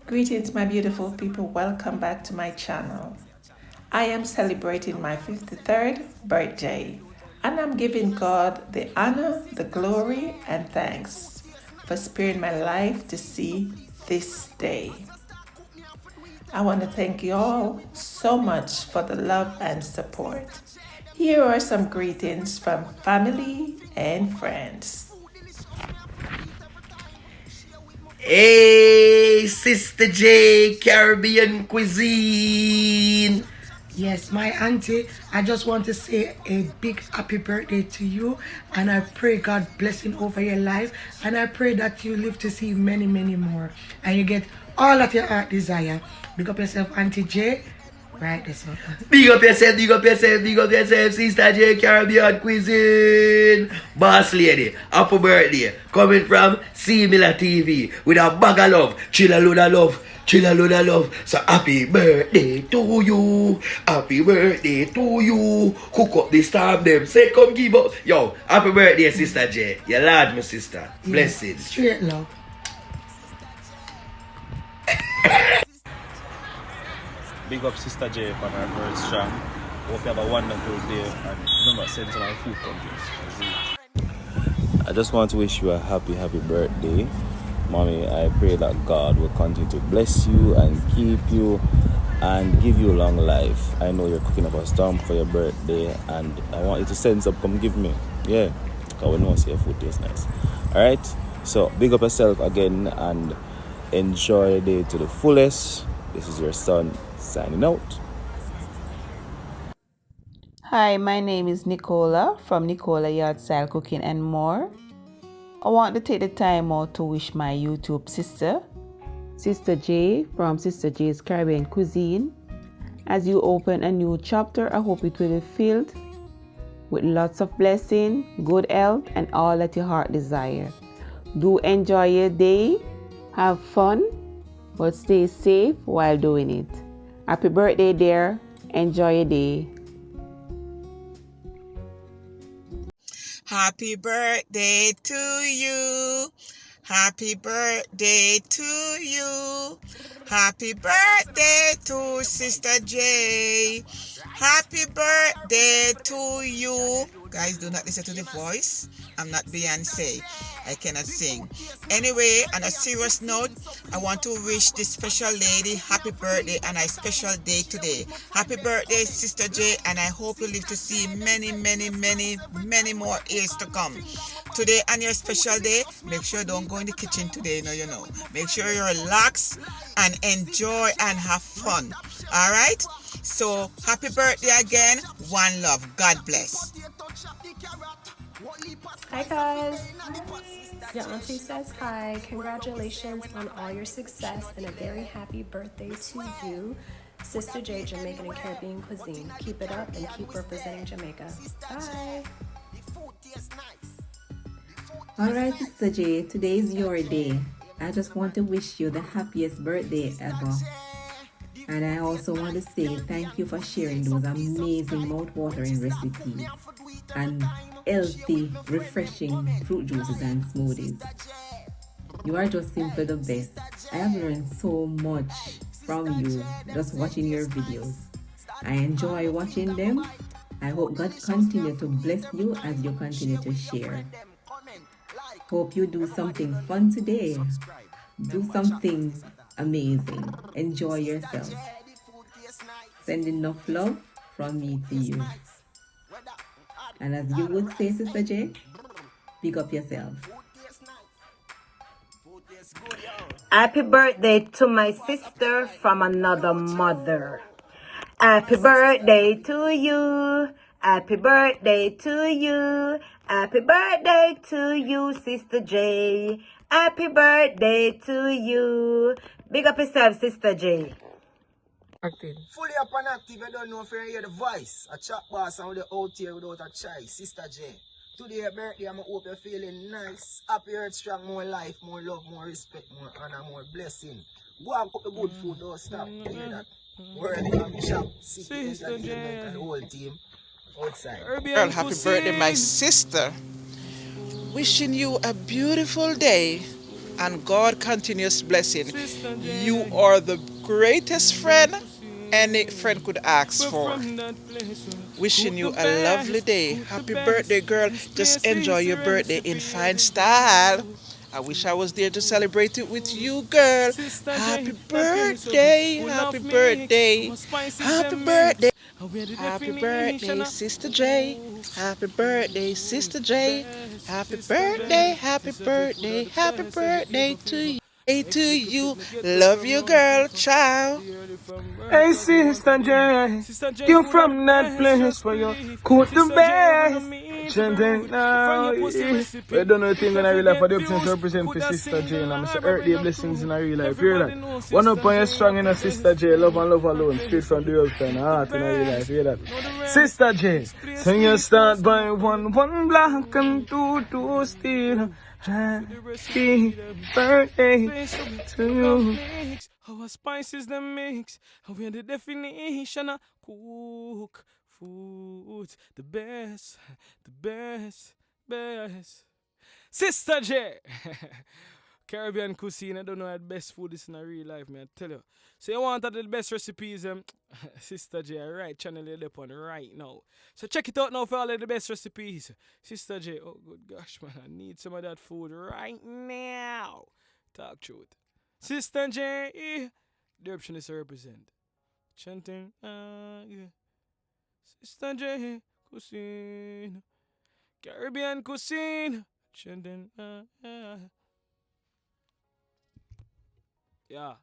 Greetings, my beautiful people. Welcome back to my channel. I am celebrating my 53rd birthday, and I'm giving God the honor, the glory, and thanks for sparing my life to see this day. I want to thank you all so much for the love and support. Here are some greetings from family and friends. Hey, Sister J, Caribbean cuisine. Yes, my auntie, I just want to say a big happy birthday to you. And I pray God blessing over your life. And I pray that you live to see many, many more. And you get all that your heart desire. Big up yourself, Auntie J. Right, this one. Big up yourself, big up yourself, big up yourself, Sister J, Caribbean cuisine. Boss lady, happy birthday. Coming from Similar TV with a bag of love, chill a load of love. Chill a load of love. So happy birthday to you. Happy birthday to you. Hook up the star them. Say come give up. Yo, happy birthday, Sister J. You lad, my sister. Blessings. Straight love. Big up Sister J for her very strong. Hope you have a wonderful day and remember send some food from you. I just want to wish you a happy birthday. Mommy, I pray that God will continue to bless you and keep you and give you long life. I know you're cooking up a storm for your birthday and I want you to send some, come give me. Yeah, because we know your food tastes nice. Alright, so big up yourself again and enjoy the day to the fullest. This is your son signing out. Hi, my name is Nicola from Nicola Yard Style Cooking and More. I want to take the time out to wish my YouTube sister, Sister J from Sister J's Caribbean Cuisine. As you open a new chapter, I hope it will be filled with lots of blessing, good health, and all that your heart desire. Do enjoy your day, have fun, but stay safe while doing it. Happy birthday, dear. Enjoy your day. Happy birthday to you. Happy birthday to you. Happy birthday to Sister J. Happy birthday to you. Guys, do not listen to the voice. I'm not Beyonce. I cannot sing. Anyway, on a serious note, I want to wish this special lady happy birthday and a special day today. Happy birthday, Sister J, and I hope you live to see many more years to come. Today on your special day, make sure you don't go in the kitchen today, Make sure you relax and enjoy and have fun. All right? So, happy birthday again. One love. God bless. Hi guys, your auntie says hi. Congratulations on all your success and a very happy birthday to you, Sister J, Jamaican and Caribbean cuisine. Keep it up and keep representing Jamaica. Bye. Alright, Sister J, today is your day. I just want to wish you the happiest birthday ever. And I also want to say thank you for sharing those amazing mouth-watering recipes and healthy, refreshing fruit juices and smoothies. You are just simply the best. I have learned so much from you just watching your videos. I enjoy watching them. I hope God continue to bless you as you continue to share. Hope you do something fun today. Do something amazing. Enjoy yourself. Send enough love from me to you. And as you would say, Sister J, pick up yourself. Happy birthday to my sister from another mother. Happy birthday to you. Happy birthday to you. Happy birthday to you, Sister J. Happy birthday to you. Big up yourself, Sister J. Fully up and active, I don't know if you hear the voice. A chat boss and with the out here without a choice, Sister J. Today birthday, I hope you're feeling nice, happy, heart strong, more life, more love, more respect, more honor, more blessing. Go and cook the good food, don't stop. You hear that? World Farm Shop, City Entertainment and the whole team outside. Girl, happy birthday, my sister. Wishing you a beautiful day and God continuous blessing. You are the greatest friend any friend could ask for. Wishing you a lovely day. Happy birthday, girl. Just enjoy your birthday in fine style. I wish I was there to celebrate it with you, girl. Happy birthday, happy birthday, happy birthday, happy birthday, Sister J. Happy birthday, Sister J. Happy birthday, happy birthday, happy birthday to you. Hey to you. Love you, girl. Ciao. Hey, Sister J, you from that place where you cook the best. Chanting now, we don't know things in a real life, but the absence represent for Sister J. And I'm say earth day blessings in a real life. Hear that? One up on you strong in a Sister J, love and love alone, straight from the earth and heart in a real life. Hear that? Sister J, so you start by one black and two steel. Happy birthday to you. Our spices them mix, and we're the definition of cook food. The best, the best, best. Sister J. Caribbean cuisine, I don't know how the best food is in a real life, man. I tell you. So you want the best recipes, Sister J, right channel you're up on right now. So check it out now for all of the best recipes. Sister J, oh good gosh, man, I need some of that food right now. Talk truth. Sister J, the option is to represent. Chanting, yeah. Sister J, cuisine. Caribbean cuisine. Chanting, yeah. Yeah.